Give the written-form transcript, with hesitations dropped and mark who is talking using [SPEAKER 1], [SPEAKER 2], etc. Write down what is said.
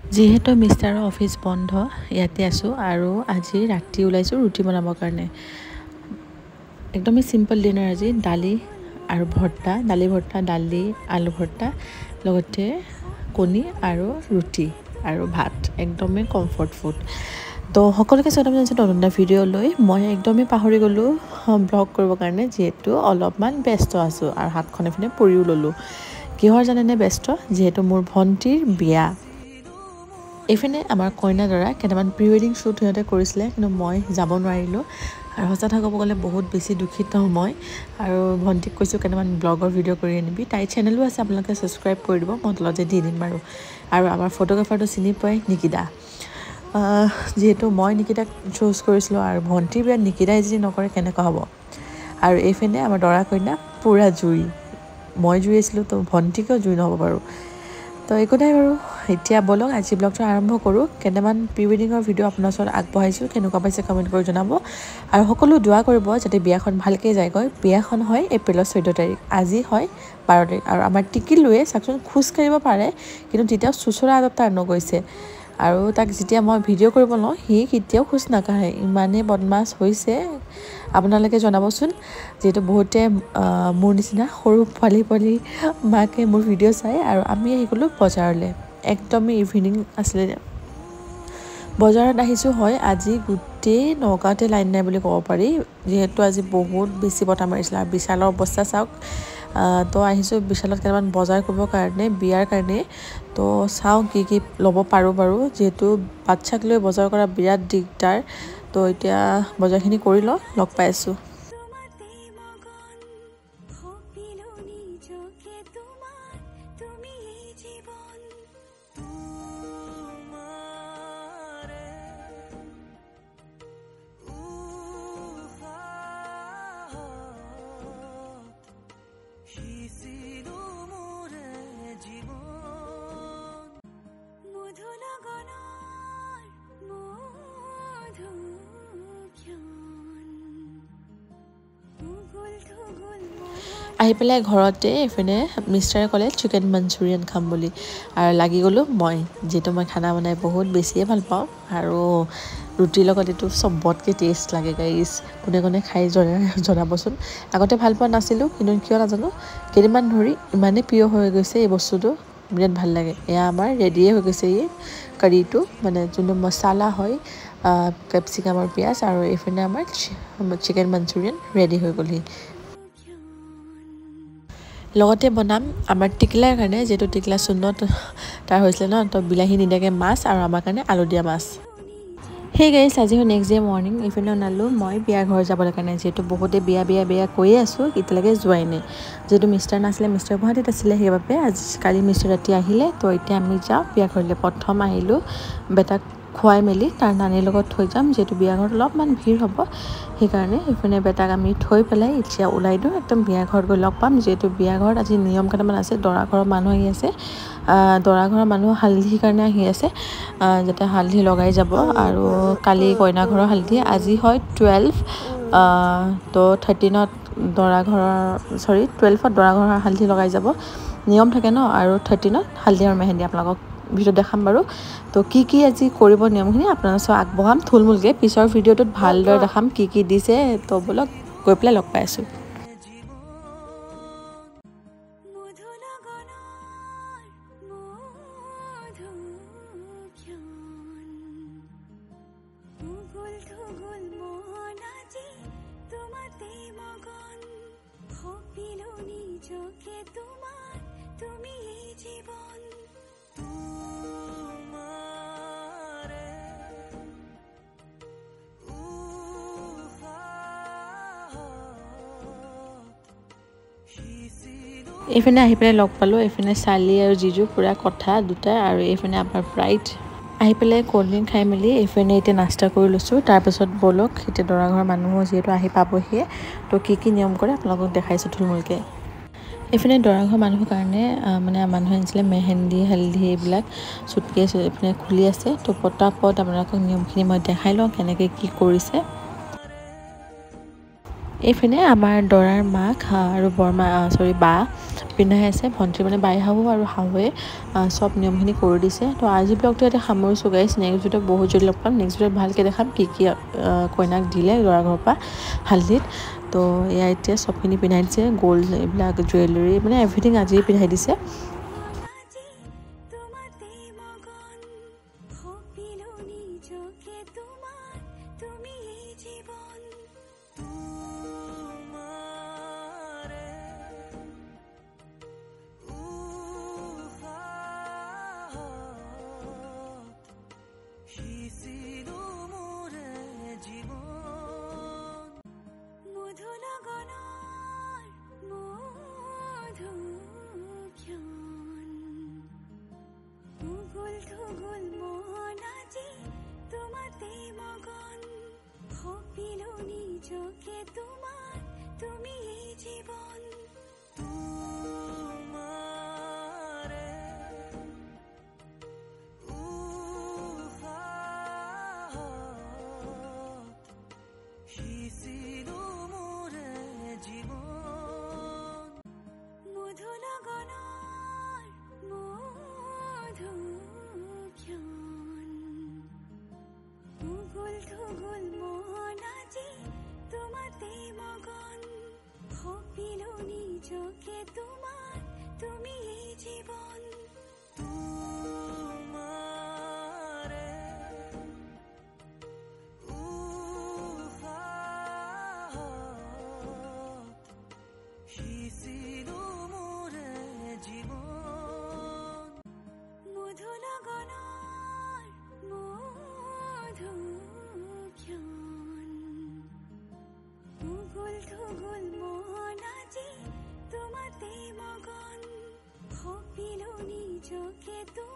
[SPEAKER 1] যিহেতু মিষ্টাৰৰ অফিচ বন্ধ ইয়াতে আছোঁ আৰু আজি ৰাতি ওলাইছোঁ ৰুটি বনাবৰ কাৰণে। একদমেই চিম্পল ডিনাৰ আজি, দালি আৰু ভৰ্তা, দালি আলু ভৰ্তা লগতে কণী আৰু ৰুটি আৰু ভাত, একদমেই কমফৰ্ট ফুড। তো সকলোকে স্বাগতম জনাইছোঁ নতুন এটা ভিডিঅ' লৈ। মই একদমেই পাহৰি গ'লোঁ ব্লগ কৰিবৰ কাৰণে, যিহেতু অলপমান ব্যস্ত আছোঁ আৰু হাতখন এফালে পৰিও ল'লোঁ। কিহৰ জানেনে ব্যস্ত? যিহেতু মোৰ ভণ্টিৰ বিয়া। এইফালে আমাৰ কইনা দৰা কেইটামান প্ৰি ৱেডিং শ্বুট সিহঁতে কৰিছিলে, কিন্তু মই যাব নোৱাৰিলোঁ। আৰু সঁচা কথা ক'ব গ'লে বহুত বেছি দুখিত মই। আৰু ভণ্টিক কৈছোঁ কেইটামান ব্লগৰ ভিডিঅ' কৰি আনিবি, তাইৰ চেনেলো আছে, আপোনালোকে ছাবস্ক্ৰাইব কৰি দিব, মই তলতে দি দিম বাৰু। আৰু আমাৰ ফটোগ্ৰাফাৰটো চিনি পায়, নিকিতা। যিহেতু মই নিকিতাক চুজ কৰিছিলোঁ আৰু ভণ্টিৰ বিয়াত নিকিতাই যদি নকৰে কেনেকুৱা হ'ব। আৰু এইফালে আমাৰ দৰা কইনা পূৰা জুই, মই জুই আছিলোঁ, তো ভণ্টিকেও জুই নহ'ব বাৰু। তো একো নাই বাৰু, এতিয়া ব'লক আজি ব্লগটো আৰম্ভ কৰোঁ। কেইটামান প্ৰি ৱেডিঙৰ ভিডিঅ' আপোনাৰ ওচৰত আগবঢ়াইছোঁ, কেনেকুৱা পাইছে কমেণ্ট কৰি জনাব। আৰু সকলো দোৱা কৰিব যাতে বিয়াখন ভালকৈ যায়গৈ। বিয়াখন হয় এপ্ৰিলৰ 14 তাৰিখ, আজি হয় 12 তাৰিখ। আৰু আমাৰ টিকিলুৱে চাওকচোন খোজ কাঢ়িব পাৰে, কিন্তু তেতিয়াও চুচৰা আগত তাৰ নগৈছে। আৰু তাক যেতিয়া মই ভিডিঅ' কৰিব লওঁ সি কেতিয়াও খোজ নাকাঢ়ে, ইমানেই বদমাছ হৈছে। আপোনালোকে জনাবচোন, যিহেতু বহুতে মোৰ নিচিনা সৰু পোৱালি মাকে মোৰ ভিডিঅ' চাই। আৰু আমি আহি গ'লোঁ বজাৰলৈ, একদমেই ইভিনিং আছিলে। বজাৰত আহিছোঁ হয়, আজি গোটেই নগাঁৱতে লাইন নাই বুলি ক'ব পাৰি, যিহেতু আজি বহুত বেছি বতাহ মাৰিছিলে। আৰু বিশালৰ অৱস্থা চাওক। তো আহিছোঁ বিশালত কেইটামান বজাৰ কৰিবৰ কাৰণে, বিয়াৰ কাৰণে। তো চাওঁ কি ল'ব পাৰোঁ বাৰু, যিহেতু বাচ্ছাক লৈ বজাৰ কৰা বিৰাট দিগদাৰ। তো এতিয়া বজাৰখিনি কৰি লগ পাই আছোঁ। আহি পেলাই ঘৰতে এইপিনে মিষ্টাৰে ক'লে চিকেন মঞ্চুৰিয়ান খাম বুলি, আৰু লাগি গ'লোঁ মই, যিহেতু মই খানা বনাই বহুত বেছিয়ে ভাল পাওঁ। আৰু ৰুটিৰ লগত এইটো চবতকৈ টেষ্ট লাগে গাইজ। কোনে কোনে খাই জনাবচোন। আগতে ভাল পোৱা নাছিলোঁ, কিন্তু কিয় নাজানো কেইদিনমান ধৰি ইমানেই প্ৰিয় হৈ গৈছে এই বস্তুটো, বিৰাট ভাল লাগে। এয়া আমাৰ ৰেডিয়ে হৈ গৈছে এই কাৰীটো, মানে যোনটো মছালা হয়, কেপচিকাম আৰু পিঁয়াজ, আৰু এইপিনে আমাৰ চিকেন মঞ্চুৰিয়ান ৰেডি হৈ গ'লহি। লগতে বনাম আমাৰ টিকলাৰ কাৰণে, যিহেতু টিকলা চূণত তাৰ হৈছিলে ন, তো বিলাহী নিদিয়াকৈ মাছ, আৰু আমাৰ কাৰণে আলু দিয়া মাছ। সেই গাইজ আজি নেক্সট ডে মৰ্ণিং এইপিনে ওলালোঁ মই বিয়া ঘৰ যাবলৈ কাৰণে, যিহেতু বহুতে বিয়া কৈয়ে আছোঁ, এতিয়ালৈকে যোৱাই নাই। যিহেতু মিষ্টাৰ নাছিলে, মিষ্টাৰ গুৱাহাটীত আছিলে, সেইবাবে কালি মিষ্টাৰ ৰাতি আহিলে। তো এতিয়া আমি যাওঁ বিয়া ঘৰলৈ। প্ৰথম আহিলোঁ বেটাক খুৱাই মেলি তাৰ নানীৰ লগত থৈ যাম, যিহেতু বিয়া ঘৰত অলপমান ভিৰ হ'ব, সেইকাৰণে এইপিনে বেটাক আমি থৈ পেলাই এতিয়া ওলাই দিওঁ, একদম বিয়া ঘৰত গৈ লগ পাম। যিহেতু বিয়া ঘৰত আজি নিয়ম কেইটামান আছে, দৰা ঘৰৰ মানুহ আহি আছে, দৰা ঘৰৰ মানুহ হালধিৰ কাৰণে আহি আছে, যাতে হালধি লগাই যাব। আৰু কালি কইনা ঘৰৰ হালধি, আজি হয় 12, তো 13ত দৰা ঘৰৰ 12ত দৰা ঘৰৰ হালধি লগাই যাব, নিয়ম থাকে ন। আৰু 13ত হালধি আৰু মেহেন্দি, আপোনালোকক ভিডিঅ'ত দেখাম বাৰু। তো কি আজি কৰিব নিয়মখিনি আপোনালোকক চব আগবঢ়াম থুলমূলকৈ, পিছৰ ভিডিঅ'টোত ভালদৰে দেখাম কি দিছে। তো ব'লক গৈ পেলাই লগ পাই আছোঁ। এইপিনে আহি পেলাই লগ পালোঁ, এইপিনে চালি আৰু জিজু পূৰা কথা দুটা, আৰু এইপিনে আমাৰ ব্ৰাইড আহি পেলাই ক'ল্ড ড্ৰিংক খাই মেলি এইপিনে এতিয়া নাস্তা কৰি লৈছোঁ। তাৰপিছত ব'লক এতিয়া দৰা ঘৰৰ মানুহো যিহেতু আহি পাবহিয়ে, তো কি নিয়ম কৰে আপোনালোকক দেখাইছোঁ থুলমূলকৈ। এইপিনে দৰা ঘৰৰ মানুহৰ কাৰণে মানে মানুহে আনিছিলে মেহেন্দি, হালধি এইবিলাক চুটকেছ এইপিনে খুলি আছে। তো পটাপট আপোনালোকক নিয়মখিনি মই দেখাই লওঁ কেনেকৈ কি কৰিছে। এইপিনে আমাৰ দৰাৰ মাক আৰু বৰমা বা পিন্ধাই আছে। ভণ্টিৰ মানে বাই শাহু আৰু শাহুৱে চব নিয়মখিনি কৰি দিছে। তো আজি ব্লগটো ইয়াতে সামৰিছোঁ গাইছ। নেক্সট ভিডিঅ'ত বহুত জল্দি লগ পাম। নেক্সট ভিডিঅ'ত ভালকৈ দেখাম কি কইনাক দিলে দৰা ঘৰৰ পৰা হালধিত। তো এয়া এতিয়া চবখিনি পিন্ধাই দিছে, গ'ল্ড এইবিলাক জুৱেলাৰী মানে এভৰিথিং আজিয়ে পিন্ধাই দিছে।
[SPEAKER 2] তোমাতে মগন হপিলো নিজকে।